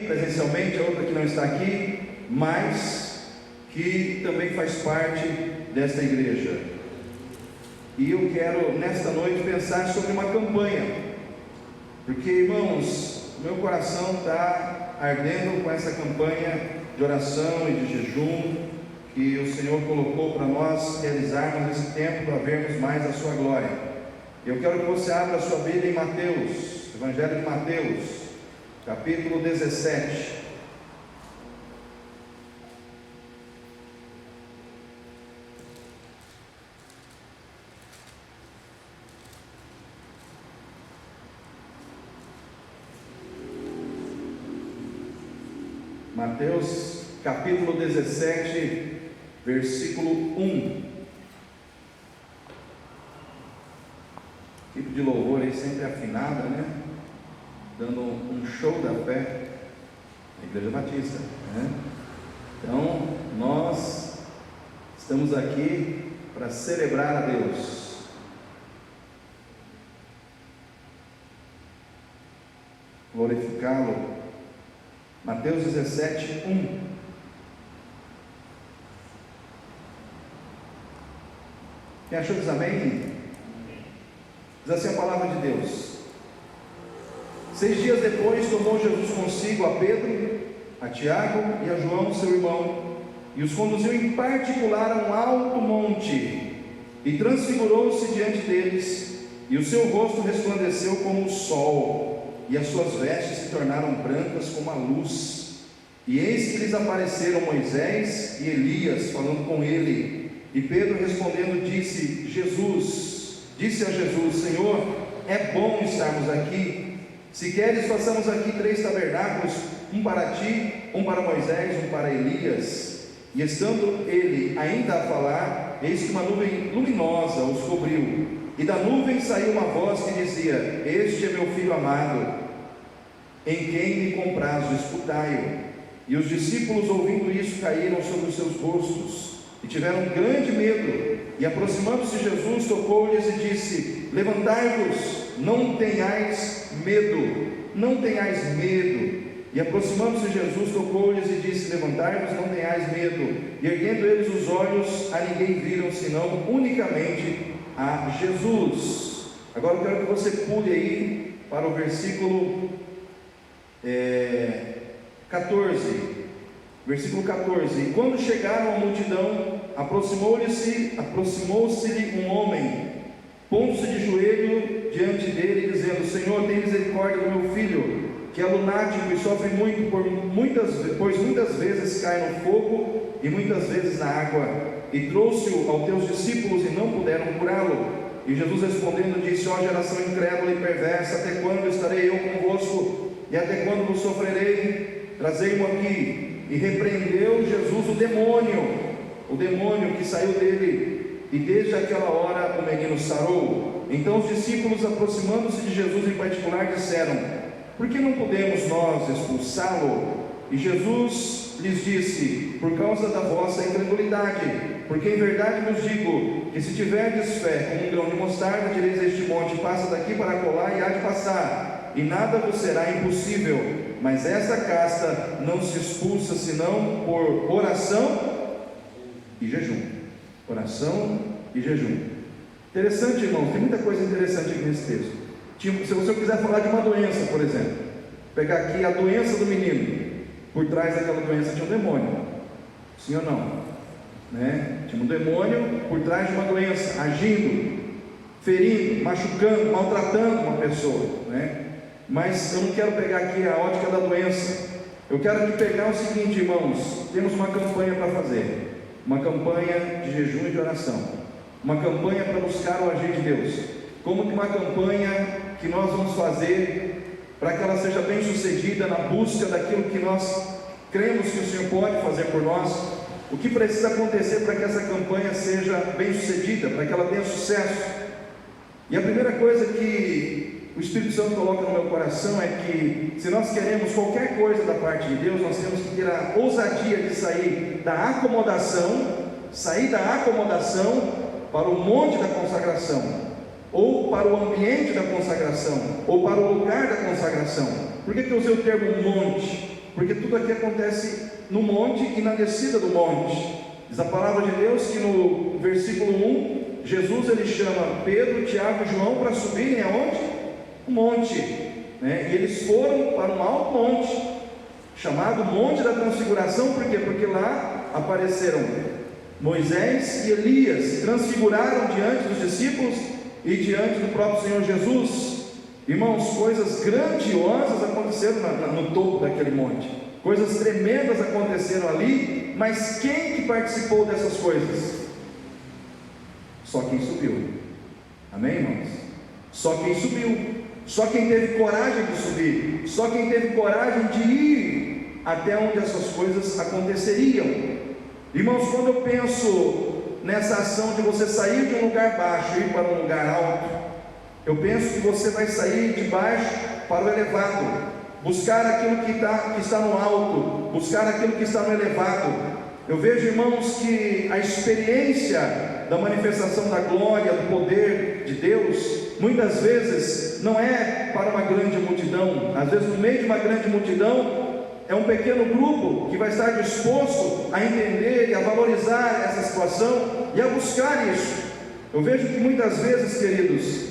presencialmente, a outra que não está aqui, mas que também faz parte desta igreja. E eu quero nesta noite pensar sobre uma campanha, porque, irmãos, meu coração está ardendo com essa campanha de oração e de jejum que o Senhor colocou para nós realizarmos esse tempo, para vermos mais a sua glória. Eu quero que você abra a sua Bíblia em Mateus, Evangelho de Mateus, capítulo 17. Mateus capítulo 17, versículo 1. Tipo de louvor aí sempre afinada, né? Dando um show da fé na Igreja Batista, né? Então, nós estamos aqui para celebrar a Deus. Glorificá-lo. Mateus 17, 1. Quem achou diz amém? Diz assim a palavra de Deus: 6 dias depois tomou Jesus consigo a Pedro, a Tiago e a João, seu irmão, e os conduziu em particular a um alto monte, e transfigurou-se diante deles, e o seu rosto resplandeceu como o sol, e as suas vestes se tornaram brancas como a luz. E eis que lhes apareceram Moisés e Elias, falando com ele. E Pedro respondendo disse a Jesus: Senhor, é bom estarmos aqui. Se queres, façamos aqui 3 tabernáculos, um para ti, um para Moisés, um para Elias. E estando ele ainda a falar, eis que uma nuvem luminosa os cobriu, e da nuvem saiu uma voz que dizia: Este é meu filho amado, em quem me comprazo, escutai-o. E os discípulos, ouvindo isso, caíram sobre os seus rostos, e tiveram grande medo. E aproximando-se Jesus, tocou-lhes e disse: Levantai-vos, não tenhais medo, não tenhais medo. E aproximando-se Jesus, tocou-lhes e disse: Levantai-vos, não tenhais medo. E erguendo eles os olhos, a ninguém viram, senão unicamente a Jesus. Agora eu quero que você pule aí para o versículo 14. Versículo 14: E quando chegaram à multidão, aproximou-se-lhe um homem, pondo-se de joelho diante dele, dizendo: Senhor, tem misericórdia do meu filho, que é lunático e sofre muito, pois muitas vezes cai no fogo e muitas vezes na água. E trouxe-o aos teus discípulos e não puderam curá-lo. E Jesus respondendo disse: Ó geração incrédula e perversa, até quando estarei eu convosco? E até quando vos sofrerei? Trazei-mo aqui. E repreendeu Jesus o demônio que saiu dele, e desde aquela hora o menino sarou. Então os discípulos, aproximando-se de Jesus em particular, disseram: Por que não podemos nós expulsá-lo? E Jesus lhes disse: Por causa da vossa incredulidade, porque em verdade vos digo, que se tiverdes fé como um grão de mostarda, direis a este monte: passa daqui para acolá, e há de passar, e nada vos será impossível. Mas esta casta não se expulsa senão por oração e jejum. Oração e jejum. Interessante, irmão, tem muita coisa interessante aqui nesse texto. Se você quiser falar de uma doença, por exemplo, pegar aqui a doença do menino, por trás daquela doença tinha um demônio, sim ou não? Né? Tinha um demônio por trás de uma doença, agindo, ferindo, machucando, maltratando uma pessoa, né? Mas eu não quero pegar aqui a ótica da doença. Eu quero aqui pegar o seguinte, irmãos: temos uma campanha para fazer, uma campanha de jejum e de oração, uma campanha para buscar o agir de Deus. Como que uma campanha que nós vamos fazer para que ela seja bem sucedida na busca daquilo que nós cremos que o Senhor pode fazer por nós. O que precisa acontecer para que essa campanha seja bem sucedida, para que ela tenha sucesso? E a primeira coisa que o Espírito Santo coloca no meu coração é que, se nós queremos qualquer coisa da parte de Deus, nós temos que ter a ousadia de sair da acomodação para o monte da consagração, ou para o ambiente da consagração, ou para o lugar da consagração. Por que eu usei o termo monte? Porque tudo aqui acontece no monte e na descida do monte. Diz a palavra de Deus que no versículo 1, Jesus ele chama Pedro, Tiago e João para subirem aonde? O monte, né? E eles foram para um alto monte, chamado Monte da Transfiguração. Por quê? Porque lá apareceram Moisés e Elias, se transfiguraram diante dos discípulos e diante do próprio Senhor Jesus. Irmãos, coisas grandiosas aconteceram no topo daquele monte, coisas tremendas aconteceram ali, mas quem que participou dessas coisas? Só quem subiu. Amém, irmãos? Só quem subiu, só quem teve coragem de subir, só quem teve coragem de ir até onde essas coisas aconteceriam. Irmãos, quando eu penso nessa ação de você sair de um lugar baixo e ir para um lugar alto, eu penso que você vai sair de baixo para o elevado, buscar aquilo que está no alto, buscar aquilo que está no elevado. Eu vejo, irmãos, que a experiência da manifestação da glória, do poder de Deus, muitas vezes não é para uma grande multidão. Às vezes no meio de uma grande multidão, é um pequeno grupo que vai estar disposto a entender e a valorizar essa situação e a buscar isso. Eu vejo que muitas vezes, queridos,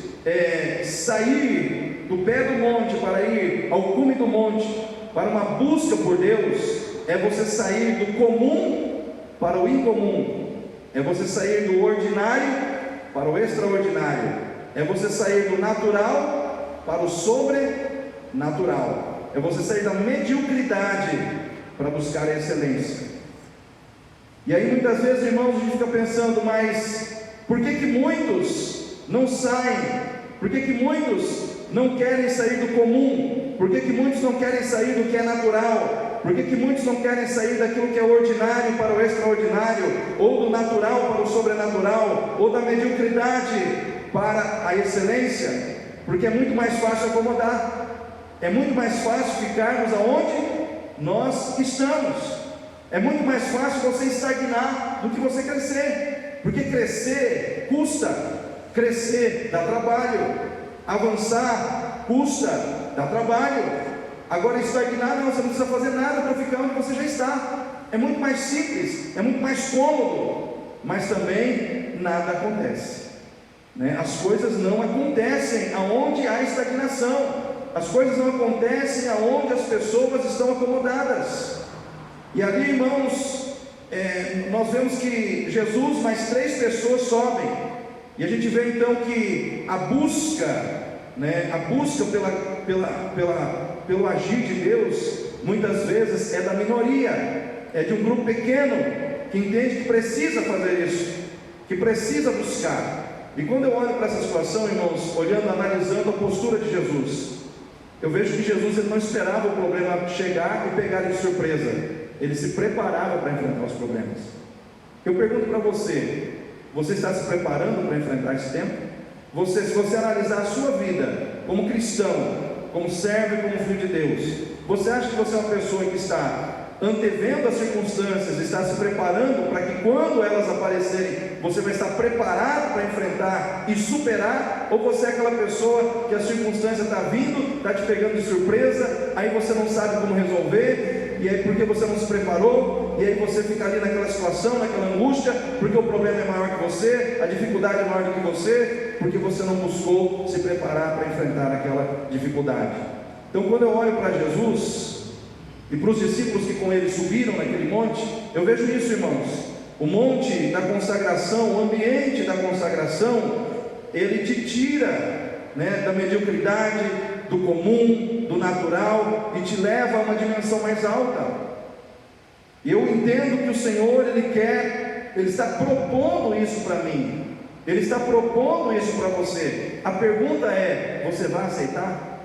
sair do pé do monte para ir ao cume do monte, para uma busca por Deus, é você sair do comum para o incomum, é você sair do ordinário para o extraordinário, é você sair do natural para o sobrenatural, é você sair da mediocridade para buscar a excelência. E aí muitas vezes, irmãos, a gente fica pensando, mas por que muitos não saem? Por que muitos não querem sair do comum? Por que muitos não querem sair do que é natural? Por que muitos não querem sair daquilo que é ordinário para o extraordinário, ou do natural para o sobrenatural, ou da mediocridade para a excelência? Porque é muito mais fácil acomodar, é muito mais fácil ficarmos aonde nós estamos, é muito mais fácil você estagnar do que você crescer, porque crescer custa. Crescer dá trabalho, avançar custa, dá trabalho. Agora estagnar, não, você não precisa fazer nada para ficar onde você já está. É muito mais simples, é muito mais cômodo, mas também nada acontece, né? As coisas não acontecem aonde há estagnação, as coisas não acontecem aonde as pessoas estão acomodadas. E ali, irmãos, nós vemos que Jesus mais 3 pessoas sobem. E a gente vê então que a busca, né, a busca pelo agir de Deus, muitas vezes é da minoria, é de um grupo pequeno, que entende que precisa fazer isso, que precisa buscar. E quando eu olho para essa situação, irmãos, olhando, analisando a postura de Jesus, eu vejo que Jesus ele não esperava o problema chegar e pegar ele de surpresa, ele se preparava para enfrentar os problemas. Eu pergunto para você, você está se preparando para enfrentar esse tempo? Se você analisar a sua vida como cristão, como servo e como filho de Deus, você acha que você é uma pessoa que está antevendo as circunstâncias, está se preparando para que quando elas aparecerem, você vai estar preparado para enfrentar e superar? Ou você é aquela pessoa que a circunstância está vindo, está te pegando de surpresa, aí você não sabe como resolver, e aí porque você não se preparou, e aí você fica ali naquela situação, naquela angústia, porque o problema é maior que você, a dificuldade é maior do que você, porque você não buscou se preparar para enfrentar aquela dificuldade. Então quando eu olho para Jesus e para os discípulos que com ele subiram naquele monte, eu vejo isso, irmãos. O monte da consagração, o ambiente da consagração, ele te tira, né, da mediocridade, do comum, do natural, e te leva a uma dimensão mais alta. Eu entendo que o Senhor, Ele está propondo isso para mim, Ele está propondo isso para você. A pergunta é, você vai aceitar?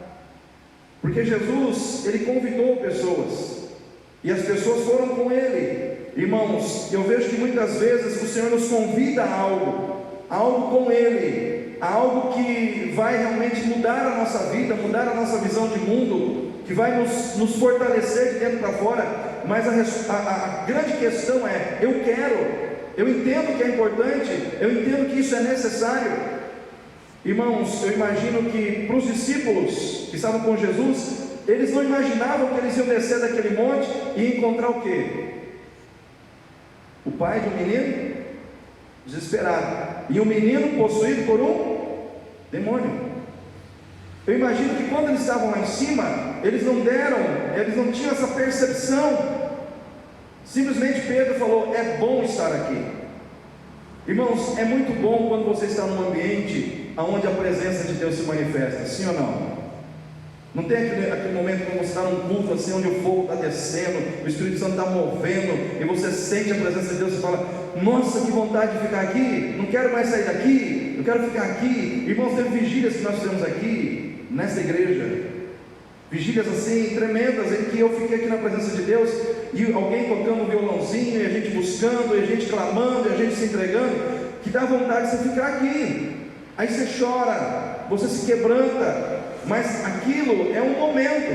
Porque Jesus, Ele convidou pessoas, e as pessoas foram com Ele. Irmãos, eu vejo que muitas vezes o Senhor nos convida a algo com Ele, a algo que vai realmente mudar a nossa vida, mudar a nossa visão de mundo, que vai nos fortalecer de dentro para fora. Mas a grande questão é, eu entendo que é importante, eu entendo que isso é necessário. Irmãos, eu imagino que para os discípulos que estavam com Jesus, eles não imaginavam que eles iam descer daquele monte e encontrar o quê? O pai de um menino desesperado, e um menino possuído por um demônio. Eu imagino que quando eles estavam lá em cima, eles não tinham essa percepção. Simplesmente Pedro falou: é bom estar aqui. Irmãos, é muito bom quando você está num ambiente onde a presença de Deus se manifesta, sim ou não? Não tem aquele momento quando você está num culto assim, onde o fogo está descendo, o Espírito Santo está movendo, e você sente a presença de Deus e fala: nossa, que vontade de ficar aqui, não quero mais sair daqui, eu quero ficar aqui. Irmãos, teve vigílias que nós fizemos aqui, nessa igreja, vigílias assim, tremendas, em que eu fiquei aqui na presença de Deus, e alguém tocando um violãozinho, e a gente buscando, e a gente clamando, e a gente se entregando, que dá vontade de você ficar aqui. Aí você chora, você se quebranta, mas aquilo é um momento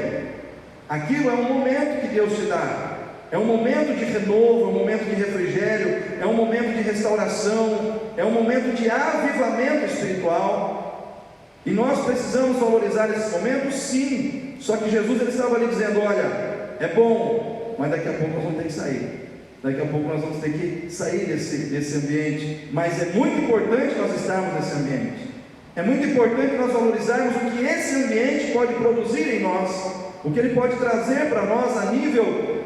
que Deus te dá, é um momento de renovo, é um momento de refrigério, é um momento de restauração, é um momento de avivamento espiritual, e nós precisamos valorizar esses momentos, sim. Só que Jesus, ele estava ali dizendo: olha, é bom, mas daqui a pouco nós vamos ter que sair, daqui a pouco nós vamos ter que sair desse ambiente, mas é muito importante nós estarmos nesse ambiente. É muito importante nós valorizarmos o que esse ambiente pode produzir em nós, o que ele pode trazer para nós a nível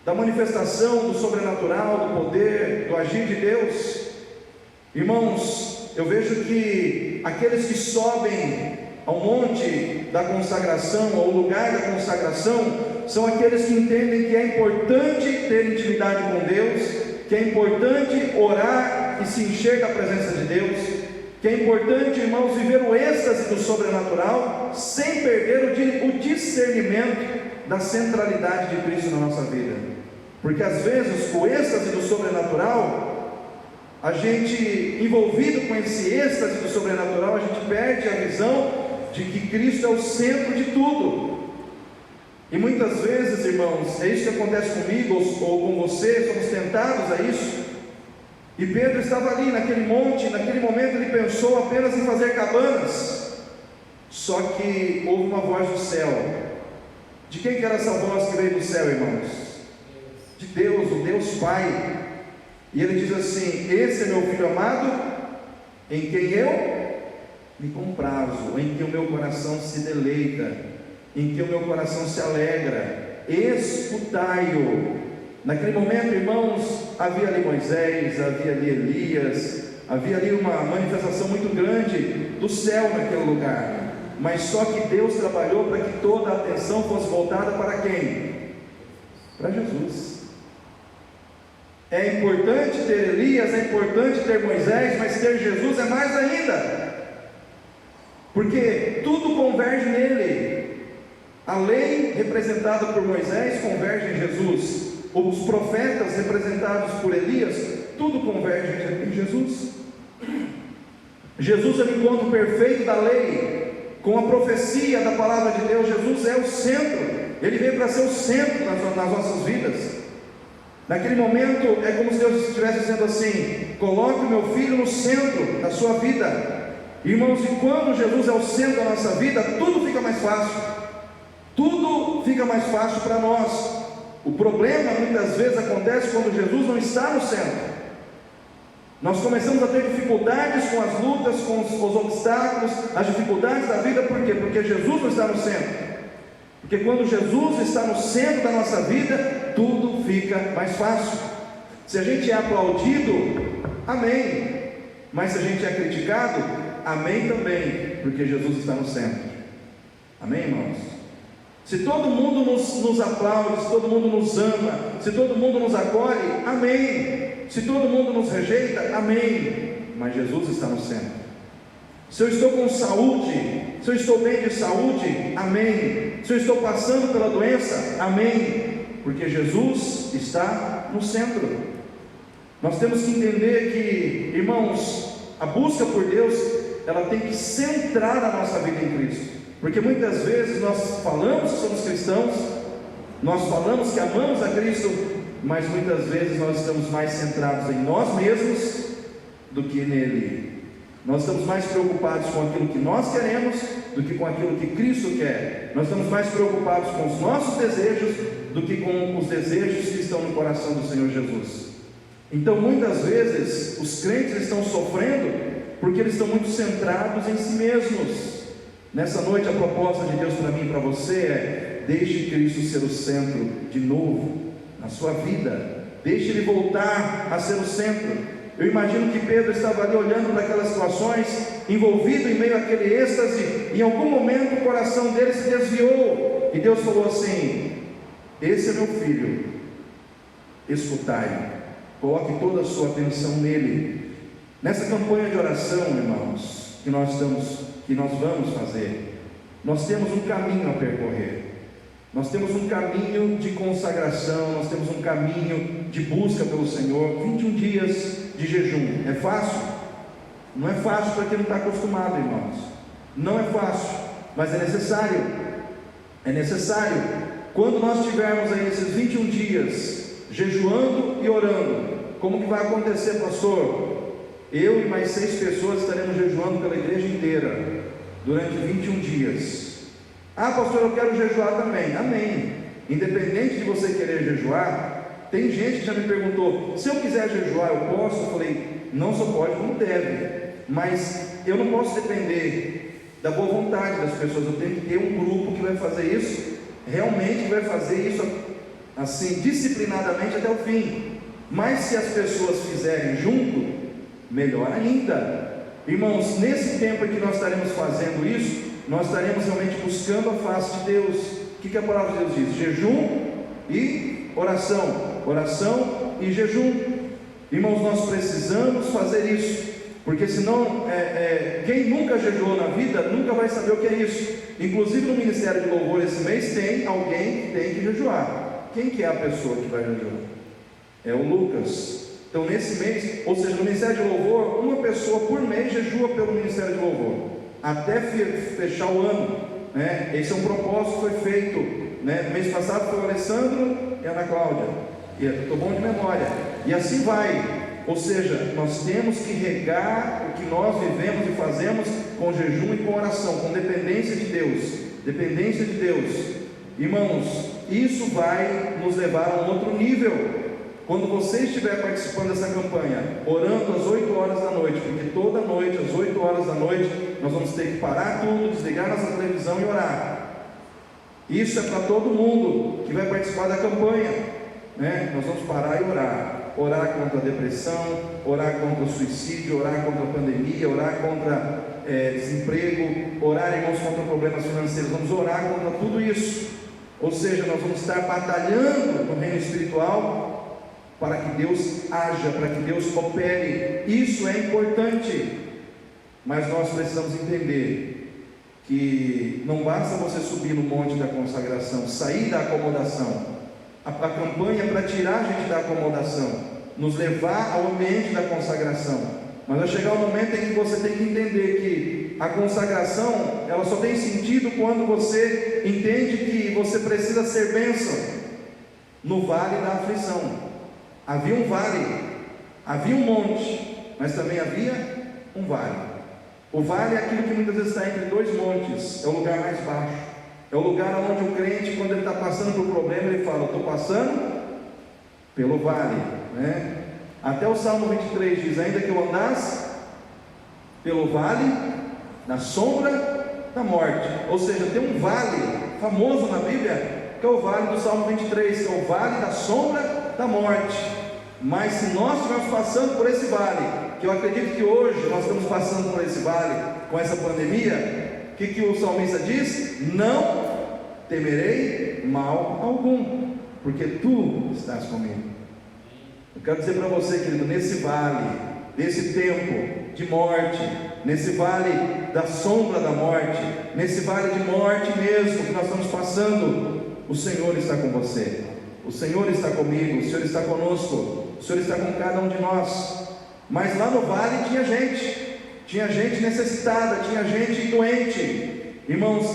da manifestação do sobrenatural, do poder, do agir de Deus. Irmãos, eu vejo que aqueles que sobem ao monte da consagração, ao lugar da consagração, são aqueles que entendem que é importante ter intimidade com Deus, que é importante orar e se encher da presença de Deus, que é importante, irmãos, viver o êxtase do sobrenatural, sem perder o discernimento da centralidade de Cristo na nossa vida. Porque às vezes, o êxtase do sobrenatural, a gente, envolvido com esse êxtase do sobrenatural, a gente perde a visão de que Cristo é o centro de tudo. E muitas vezes, irmãos, é isso que acontece comigo ou com você, somos tentados a isso. E Pedro estava ali naquele monte, naquele momento ele pensou apenas em fazer cabanas. Só que houve uma voz do céu. De quem que era essa voz que veio do céu, irmãos? De Deus, o Deus Pai. E ele diz assim: esse é meu filho amado, em quem eu me comprazo, em que o meu coração se deleita, em que o meu coração se alegra. Escutai-o. Naquele momento, irmãos, havia ali Moisés, havia ali Elias, havia ali uma manifestação muito grande do céu naquele lugar, mas só que Deus trabalhou para que toda a atenção fosse voltada para quem? Para Jesus. É importante ter Elias, é importante ter Moisés, mas ter Jesus é mais ainda, porque tudo converge nele. A lei representada por Moisés converge em Jesus, os profetas representados por Elias, tudo converge em Jesus. Jesus é o encontro perfeito da lei com a profecia da palavra de Deus. Jesus é o centro, ele veio para ser o centro nas nossas vidas. Naquele momento é como se Deus estivesse dizendo assim: coloque o meu filho no centro da sua vida. Irmãos, e quando Jesus é o centro da nossa vida, tudo fica mais fácil, tudo fica mais fácil para nós. O problema muitas vezes acontece quando Jesus não está no centro. Nós começamos a ter dificuldades com as lutas, com os obstáculos, as dificuldades da vida. Por quê? Porque Jesus não está no centro. Porque quando Jesus está no centro da nossa vida, tudo fica mais fácil. Se a gente é aplaudido, amém. Mas se a gente é criticado, amém também, porque Jesus está no centro. Amém, irmãos? Se todo mundo nos aplaude, se todo mundo nos ama, se todo mundo nos acolhe, amém. Se todo mundo nos rejeita, amém. Mas Jesus está no centro. Se eu estou com saúde, se eu estou bem de saúde, amém. Se eu estou passando pela doença, amém. Porque Jesus está no centro. Nós temos que entender que, irmãos, a busca por Deus, ela tem que centrar a nossa vida em Cristo. Porque muitas vezes nós falamos que somos cristãos, nós falamos que amamos a Cristo, mas muitas vezes nós estamos mais centrados em nós mesmos do que nele. Nós estamos mais preocupados com aquilo que nós queremos do que com aquilo que Cristo quer. Nós estamos mais preocupados com os nossos desejos do que com os desejos que estão no coração do Senhor Jesus. Então, muitas vezes, os crentes estão sofrendo porque eles estão muito centrados em si mesmos. Nessa noite, a proposta de Deus para mim e para você é: deixe Cristo ser o centro de novo na sua vida. Deixe Ele voltar a ser o centro. Eu imagino que Pedro estava ali olhando para aquelas situações, envolvido em meio àquele êxtase, e em algum momento o coração dele se desviou, e Deus falou assim: esse é meu filho, escutai-o, coloque toda a sua atenção nele. Nessa campanha de oração, irmãos, que nós vamos fazer, nós temos um caminho a percorrer. Nós temos um caminho de consagração, nós temos um caminho de busca pelo Senhor. 21 dias de jejum, é fácil? Não é fácil para quem não está acostumado, irmãos. Não é fácil, mas é necessário. É necessário. Quando nós tivermos aí esses 21 dias jejuando e orando, como que vai acontecer, pastor? Eu e mais 6 pessoas estaremos jejuando pela igreja inteira durante 21 dias. Ah, pastor, eu quero jejuar também. Amém. Independente de você querer jejuar, tem gente que já me perguntou: se eu quiser jejuar, eu posso? Eu falei: não só pode, como deve. Mas eu não posso depender da boa vontade das pessoas. Eu tenho que ter um grupo que vai fazer isso, realmente que vai fazer isso assim, disciplinadamente até o fim. Mas se as pessoas fizerem junto, melhor ainda. Irmãos, nesse tempo em que nós estaremos fazendo isso, nós estaremos realmente buscando a face de Deus. O que a palavra de Deus diz? Jejum e oração. Oração e jejum. Irmãos, nós precisamos fazer isso, porque senão, quem nunca jejuou na vida, nunca vai saber o que é isso. Inclusive no Ministério de Louvor esse mês tem alguém que tem que jejuar. Quem que é a pessoa que vai jejuar? É o Lucas. Então nesse mês, ou seja, no Ministério de Louvor, uma pessoa por mês jejua pelo Ministério de Louvor, até fechar o ano, né? Esse é um propósito que foi feito, né? No mês passado foi o Alessandro e a Ana Cláudia, estou bom de memória, e assim vai. Ou seja, nós temos que regar o que nós vivemos e fazemos com jejum e com oração, com dependência de Deus. Dependência de Deus. Irmãos, isso vai nos levar a um outro nível. Quando você estiver participando dessa campanha, orando às 8 horas da noite, porque toda noite, às 8 horas da noite, nós vamos ter que parar tudo, desligar nossa televisão e orar. Isso é para todo mundo que vai participar da campanha, né? Nós vamos parar e orar. Orar contra a depressão, orar contra o suicídio, orar contra a pandemia, orar contra desemprego, orar, irmãos, contra problemas financeiros. Vamos orar contra tudo isso. Ou seja, nós vamos estar batalhando no reino espiritual para que Deus haja, para que Deus opere. Isso é importante, mas nós precisamos entender que não basta você subir no monte da consagração, sair da acomodação. A campanha é para tirar a gente da acomodação, nos levar ao ambiente da consagração. Mas vai chegar um momento em que você tem que entender que a consagração, ela só tem sentido quando você entende que você precisa ser bênção no vale da aflição. Havia um vale, havia um monte, mas também havia um vale. O vale é aquilo que muitas vezes está entre 2 montes, é o lugar mais baixo, é o lugar onde o crente, quando ele está passando por um problema, ele fala: estou passando pelo vale, né? Até o Salmo 23 diz: ainda que eu andasse pelo vale da sombra da morte. Ou seja, tem um vale famoso na Bíblia, que é o vale do Salmo 23, que é o vale da sombra da morte. Mas se nós estivermos passando por esse vale, que eu acredito que hoje nós estamos passando por esse vale com essa pandemia, o que o salmista diz? Não temerei mal algum, porque tu estás comigo. Eu quero dizer para você, querido, nesse vale, nesse tempo de morte, nesse vale da sombra da morte, nesse vale de morte mesmo que nós estamos passando, o Senhor está com você, o Senhor está comigo, o Senhor está conosco, o Senhor está com cada um de nós. Mas lá no vale tinha gente necessitada, tinha gente doente. Irmãos,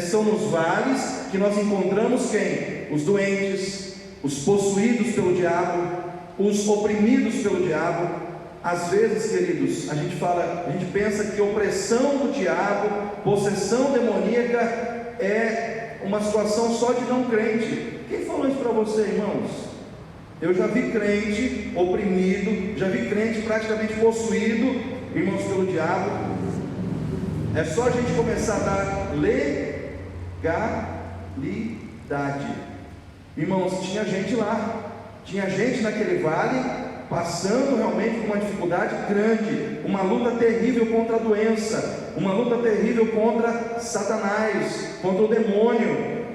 são nos vales que nós encontramos quem? Os doentes, os possuídos pelo diabo, os oprimidos pelo diabo. Às vezes, queridos, a gente pensa que a opressão do diabo possessão demoníaca é uma situação só de não crente. Quem falou isso para você, irmãos? Eu já vi crente oprimido, já vi crente praticamente possuído, irmãos, pelo diabo. É só a gente começar a dar legalidade. Irmãos, tinha gente lá, tinha gente naquele vale passando realmente por uma dificuldade grande, uma luta terrível contra a doença, uma luta terrível contra Satanás, contra o demônio.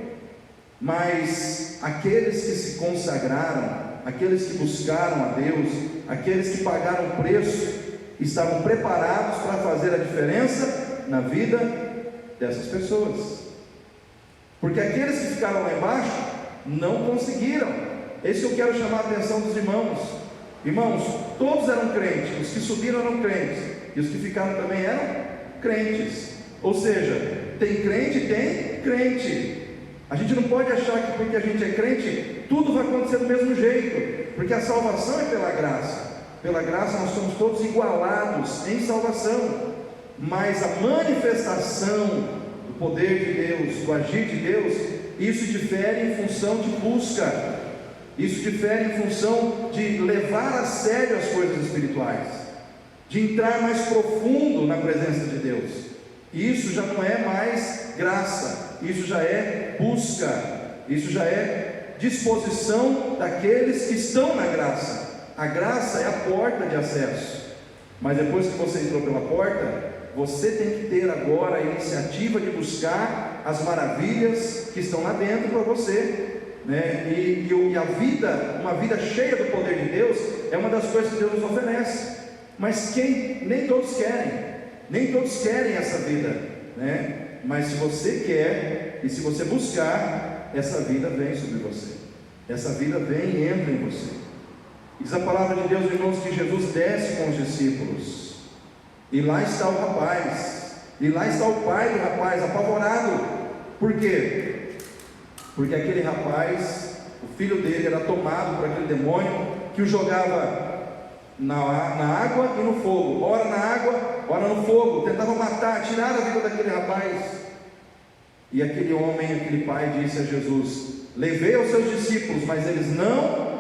Mas aqueles que se consagraram, aqueles que buscaram a Deus, aqueles que pagaram o preço, estavam preparados para fazer a diferença na vida dessas pessoas. Porque aqueles que ficaram lá embaixo não conseguiram. Esse eu quero chamar a atenção dos irmãos. Irmãos, todos eram crentes, os que subiram eram crentes, e os que ficaram também eram crentes. Ou seja, tem crente, tem crente. A gente não pode achar que porque a gente é crente, tudo vai acontecer do mesmo jeito, porque a salvação é pela graça. Pela graça nós somos todos igualados em salvação, mas a manifestação do poder de Deus, do agir de Deus, isso difere em função de busca. Isso difere em função de levar a sério as coisas espirituais, de entrar mais profundo na presença de Deus. Isso já não é mais graça, isso já é busca, isso já é disposição daqueles que estão na graça. A graça é a porta de acesso, mas depois que você entrou pela porta, você tem que ter agora a iniciativa de buscar as maravilhas que estão lá dentro para você. E a vida, uma vida cheia do poder de Deus, é uma das coisas que Deus nos oferece. Mas nem todos querem essa vida, Mas se você quer, e se você buscar, essa vida vem sobre você, essa vida vem e entra em você. Diz a palavra de Deus, irmãos, que Jesus desce com os discípulos, e lá está o rapaz, e lá está o pai do rapaz, apavorado. Por quê? Porque aquele rapaz, o filho dele era tomado por aquele demônio que o jogava na água e no fogo, ora na água, ora no fogo, tentava matar, tirar a vida daquele rapaz. E aquele homem, aquele pai disse a Jesus: levei aos seus discípulos, mas eles não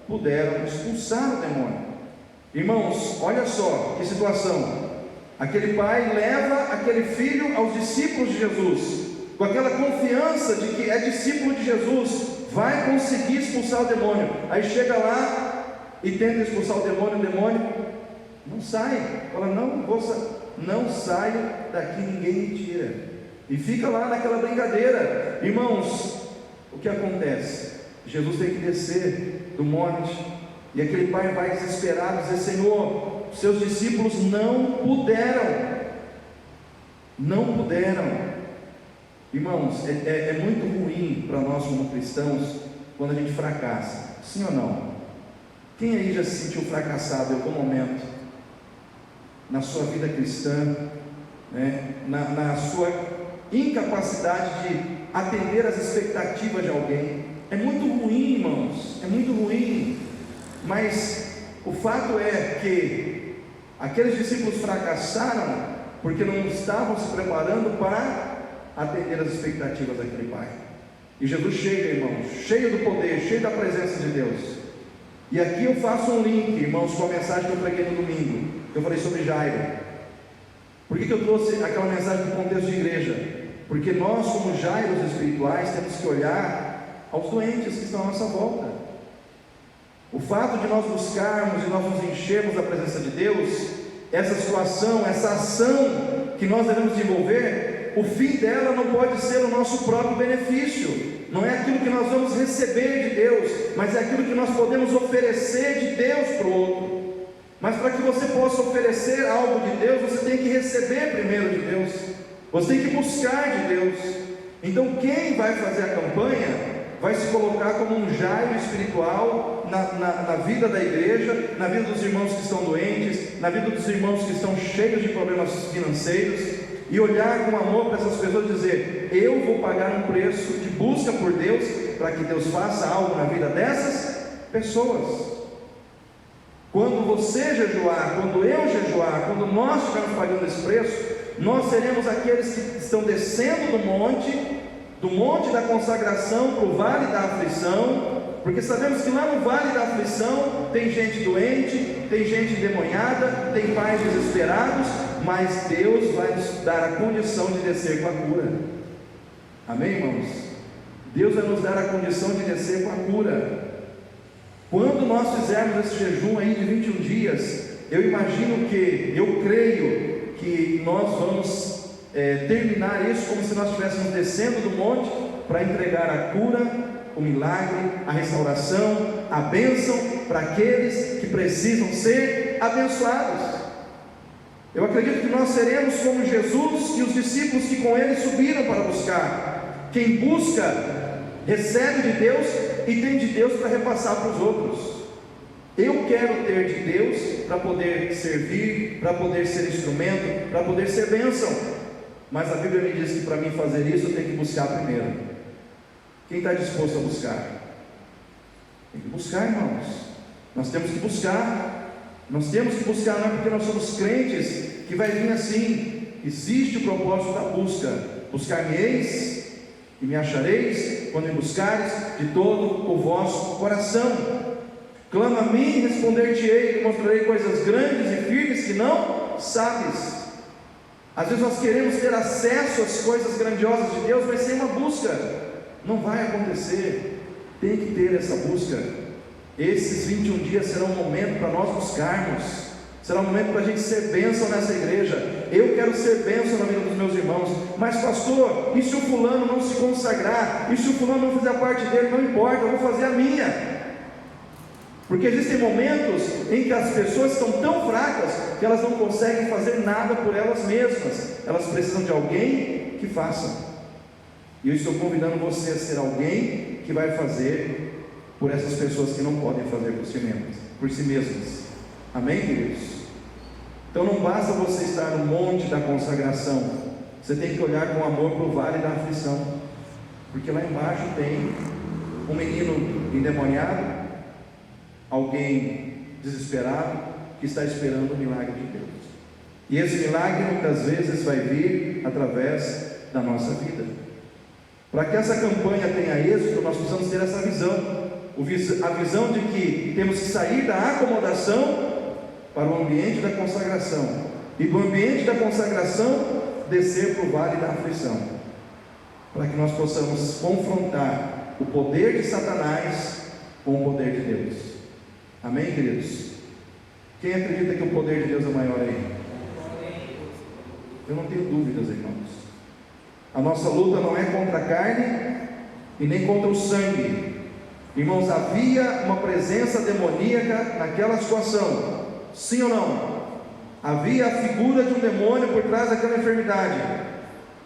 puderam expulsar o demônio. Irmãos, olha só que situação. Aquele pai leva aquele filho aos discípulos de Jesus, com aquela confiança de que é discípulo de Jesus, vai conseguir expulsar o demônio. Aí chega lá e tenta expulsar o demônio não sai. Fala, não sai daqui, ninguém me tira. E fica lá naquela brincadeira. Irmãos, o que acontece? Jesus tem que descer do monte, e aquele pai vai desesperado dizer: Senhor, seus discípulos não puderam. Irmãos, é muito ruim para nós como cristãos quando a gente fracassa, sim ou não? Quem aí já se sentiu fracassado em algum momento na sua vida cristã, na sua incapacidade de atender às expectativas de alguém? É muito ruim, irmãos, é muito ruim. Mas o fato é que aqueles discípulos fracassaram porque não estavam se preparando para atender as expectativas daquele pai. E Jesus chega, irmãos, cheio do poder, cheio da presença de Deus. E aqui eu faço um link, irmãos, com a mensagem que eu preguei no domingo. Eu falei sobre Jairo. Por que eu trouxe aquela mensagem no contexto de igreja? Porque nós, como Jairos espirituais, temos que olhar aos doentes que estão à nossa volta. O fato de nós buscarmos e nós nos enchermos da presença de Deus, essa situação, essa ação que nós devemos desenvolver, o fim dela não pode ser o nosso próprio benefício. Não é aquilo que nós vamos receber de Deus, mas é aquilo que nós podemos oferecer de Deus para o outro. Mas para que você possa oferecer algo de Deus, você tem que receber primeiro de Deus, você tem que buscar de Deus. Então quem vai fazer a campanha vai se colocar como um Jairo espiritual na vida da igreja, na vida dos irmãos que estão doentes, na vida dos irmãos que estão cheios de problemas financeiros, e olhar com amor para essas pessoas e dizer: eu vou pagar um preço de busca por Deus, para que Deus faça algo na vida dessas pessoas. Quando você jejuar, quando eu jejuar, quando nós estivermos pagando esse preço, nós seremos aqueles que estão descendo do monte da consagração para o vale da aflição, porque sabemos que lá no vale da aflição tem gente doente, tem gente endemoniada, tem pais desesperados, mas Deus vai nos dar a condição de descer com a cura. Amém, irmãos? Deus vai nos dar a condição de descer com a cura. Quando nós fizermos esse jejum aí de 21 dias, eu creio que nós vamos terminar isso como se nós estivéssemos descendo do monte para entregar a cura, o milagre, a restauração, a bênção para aqueles que precisam ser abençoados. Eu acredito que nós seremos como Jesus e os discípulos que com ele subiram para buscar. Quem busca, recebe de Deus e tem de Deus para repassar para os outros. Eu quero ter de Deus para poder servir, para poder ser instrumento, para poder ser bênção. Mas a Bíblia me diz que para mim fazer isso eu tenho que buscar primeiro. Quem está disposto a buscar? Tem que buscar, irmãos. Nós temos que buscar. Nós temos que buscar, não é porque nós somos crentes que vai vir assim. Existe o propósito da busca. Buscar-me-eis e me achareis quando me buscares de todo o vosso coração. Clama a mim e responder-te-ei, e mostrarei coisas grandes e firmes que não sabes. Às vezes nós queremos ter acesso às coisas grandiosas de Deus, mas sem uma busca não vai acontecer. Tem que ter essa busca. Esses 21 dias serão um momento para nós buscarmos, será um momento para a gente ser bênção nessa igreja. Eu quero ser bênção na vida dos meus irmãos, mas pastor, e se o fulano não se consagrar, e se o fulano não fizer a parte dele? Não importa, eu vou fazer a minha. Porque existem momentos em que as pessoas estão tão fracas que elas não conseguem fazer nada por elas mesmas, elas precisam de alguém que faça. E eu estou convidando você a ser alguém que vai fazer por essas pessoas que não podem fazer por si mesmas. Amém, queridos? Então não basta você estar no monte da consagração, você tem que olhar com amor para o vale da aflição, porque lá embaixo tem um menino endemoniado, alguém desesperado que está esperando o milagre de Deus. E esse milagre muitas vezes vai vir através da nossa vida. Para que essa campanha tenha êxito, nós precisamos ter essa visão, a visão de que temos que sair da acomodação para o ambiente da consagração, e do ambiente da consagração descer para o vale da aflição, para que nós possamos confrontar o poder de Satanás com o poder de Deus. Amém, queridos? Quem acredita que o poder de Deus é maior aí? Eu não tenho dúvidas, irmãos. A nossa luta não é contra a carne e nem contra o sangue. Irmãos, havia uma presença demoníaca naquela situação, sim ou não? Havia a figura de um demônio por trás daquela enfermidade.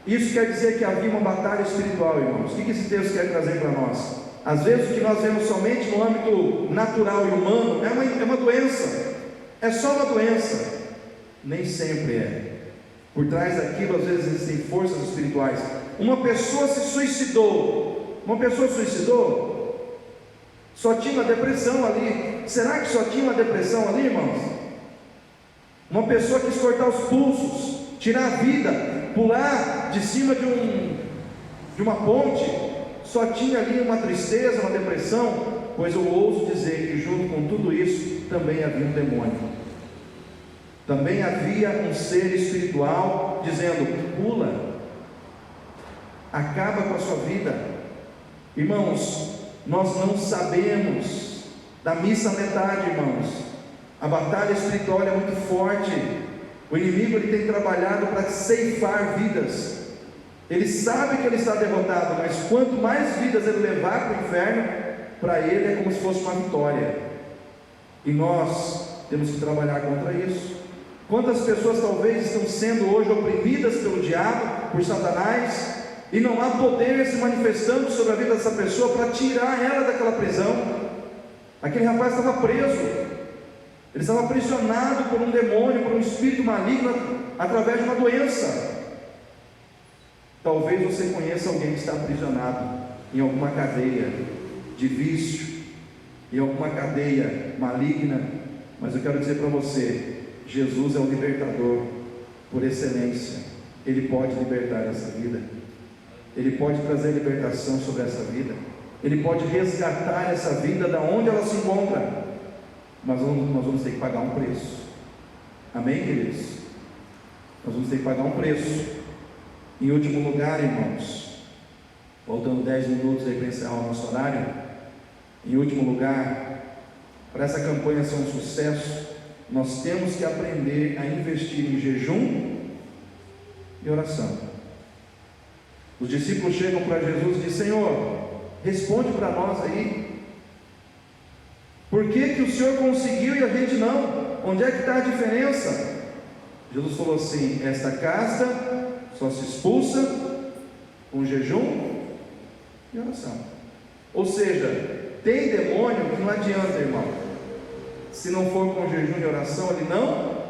Isso quer dizer que havia uma batalha espiritual, irmãos. O que esse texto quer trazer para nós? Às vezes o que nós vemos somente no âmbito natural e humano é uma doença, é só uma doença. Nem sempre é. Por trás daquilo às vezes existem forças espirituais. Uma pessoa se suicidou. Só tinha uma depressão ali. Será que só tinha uma depressão ali, irmãos? Uma pessoa quis cortar os pulsos, tirar a vida, pular de cima de uma ponte. Só tinha ali uma tristeza, uma depressão. Pois eu ouso dizer que junto com tudo isso também havia um demônio. Também havia um ser espiritual dizendo: pula, acaba com a sua vida. Irmãos, nós não sabemos da missa à metade, irmãos. A batalha espiritual é muito forte. O inimigo ele tem trabalhado para ceifar vidas. Ele sabe que ele está derrotado, mas quanto mais vidas ele levar para o inferno, para ele é como se fosse uma vitória. E nós temos que trabalhar contra isso. Quantas pessoas talvez estão sendo hoje oprimidas pelo diabo, por Satanás, e não há poder se manifestando sobre a vida dessa pessoa para tirar ela daquela prisão. Aquele rapaz estava preso, ele estava aprisionado por um demônio, por um espírito maligno, através de uma doença. Talvez você conheça alguém que está aprisionado em alguma cadeia de vício, em alguma cadeia maligna, mas eu quero dizer para você: Jesus é o libertador por excelência. Ele pode libertar essa vida, Ele pode trazer libertação sobre essa vida, Ele pode resgatar essa vida da onde ela se encontra, mas nós vamos ter que pagar um preço. Amém, queridos? Nós vamos ter que pagar um preço. Em último lugar, irmãos, voltando 10 minutos aí para encerrar o nosso horário, em último lugar, para essa campanha ser um sucesso, nós temos que aprender a investir em jejum e oração. Os discípulos chegam para Jesus e dizem: Senhor, responde para nós aí, por que o Senhor conseguiu e a gente não? Onde é que está a diferença? Jesus falou assim: esta casta só se expulsa com jejum e oração. Ou seja, tem demônio que não adianta, irmão, se não for com jejum e oração, ele não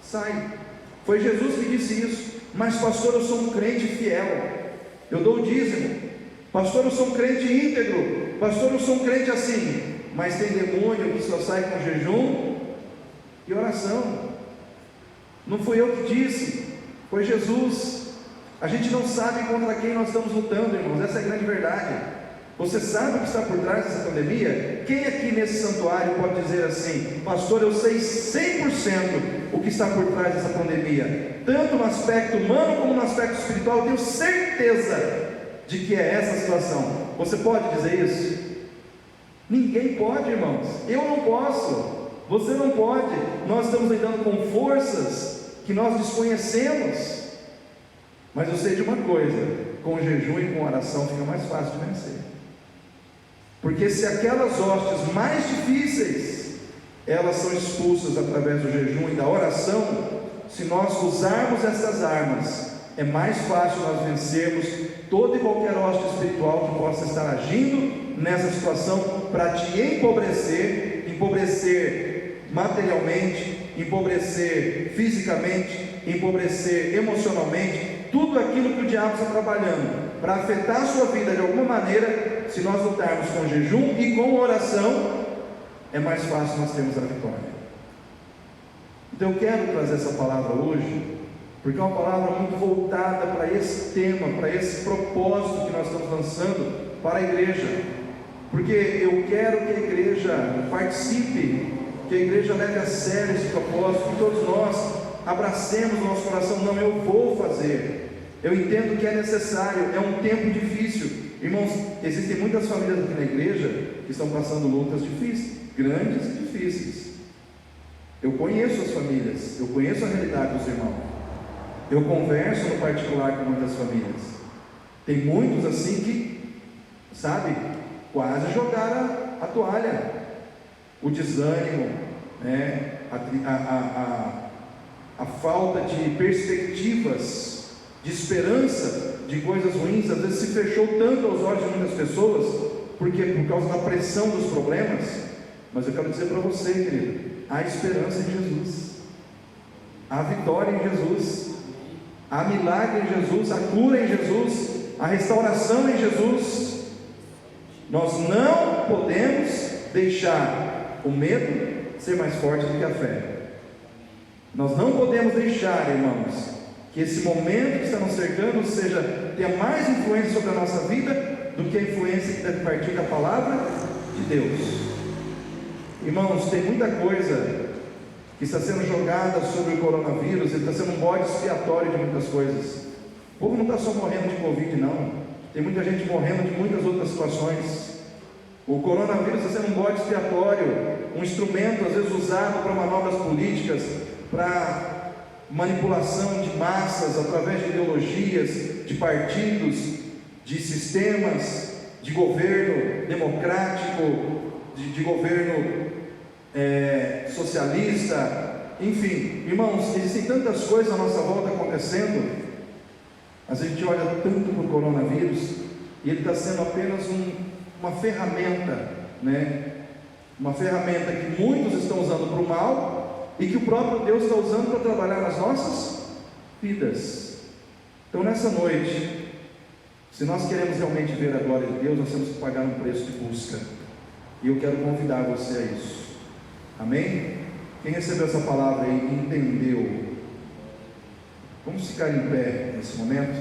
sai. Foi Jesus que disse isso. Mas pastor, eu sou um crente fiel, eu dou o dízimo. Pastor, eu sou um crente íntegro. Pastor, eu sou um crente assim. Mas tem demônio que só sai com jejum e oração. Não fui eu que disse, foi Jesus. A gente não sabe contra quem nós estamos lutando, irmãos. Essa é a grande verdade. Você sabe o que está por trás dessa pandemia? Quem aqui nesse santuário pode dizer assim: pastor, eu sei 100% o que está por trás dessa pandemia, tanto no aspecto humano como no aspecto espiritual? Eu tenho certeza de que é essa a situação. Você pode dizer isso? Ninguém pode, irmãos. Eu não posso, você não pode. Nós estamos lidando com forças que nós desconhecemos. Mas eu sei de uma coisa: com jejum e com oração fica mais fácil de vencer. Porque se aquelas hostes mais difíceis, elas são expulsas através do jejum e da oração, se nós usarmos essas armas, é mais fácil nós vencermos toda e qualquer hoste espiritual que possa estar agindo nessa situação para te empobrecer materialmente, empobrecer fisicamente, empobrecer emocionalmente, tudo aquilo que o diabo está trabalhando para afetar a sua vida de alguma maneira. Se nós lutarmos com jejum e com oração, é mais fácil nós termos a vitória. Então eu quero trazer essa palavra hoje, porque é uma palavra muito voltada para esse tema, para esse propósito que nós estamos lançando para a igreja. Porque eu quero que a igreja participe, que a igreja leve a sério esse propósito, que todos nós abracemos o nosso coração. Não, eu vou fazer. Eu entendo que é necessário, é um tempo difícil. Irmãos, existem muitas famílias aqui na igreja que estão passando lutas difíceis, grandes e difíceis. Eu conheço as famílias, eu conheço a realidade dos irmãos. Eu converso no particular com muitas famílias. Tem muitos assim que, sabe, quase jogaram a toalha. O desânimo, né? A falta de perspectivas, de esperança de coisas ruins, às vezes se fechou tanto aos olhos de muitas pessoas, porque por causa da pressão dos problemas. Mas eu quero dizer para você, querido, há esperança em Jesus, há vitória em Jesus, há milagre em Jesus, há cura em Jesus, há restauração em Jesus. Nós não podemos deixar o medo ser mais forte do que a fé. Nós não podemos deixar, irmãos, que esse momento que está nos cercando tenha mais influência sobre a nossa vida do que a influência que deve partir da palavra de Deus. Irmãos, tem muita coisa que está sendo jogada sobre o coronavírus, ele está sendo um bode expiatório de muitas coisas. O povo não está só morrendo de Covid, não. Tem muita gente morrendo de muitas outras situações. O coronavírus está sendo um bode expiatório, um instrumento às vezes usado para manobras políticas, para manipulação de massas através de ideologias, de partidos, de sistemas, de governo democrático, de governo socialista, enfim. Irmãos, existem tantas coisas à nossa volta acontecendo. Às vezes a gente olha tanto para o coronavírus e ele está sendo apenas uma ferramenta, né? Uma ferramenta que muitos estão usando para o mal e que o próprio Deus está usando para trabalhar nas nossas vidas. Então nessa noite, se nós queremos realmente ver a glória de Deus, nós temos que pagar um preço de busca, e eu quero convidar você a isso. Amém? Quem recebeu essa palavra e entendeu Vamos ficar em pé nesse momento.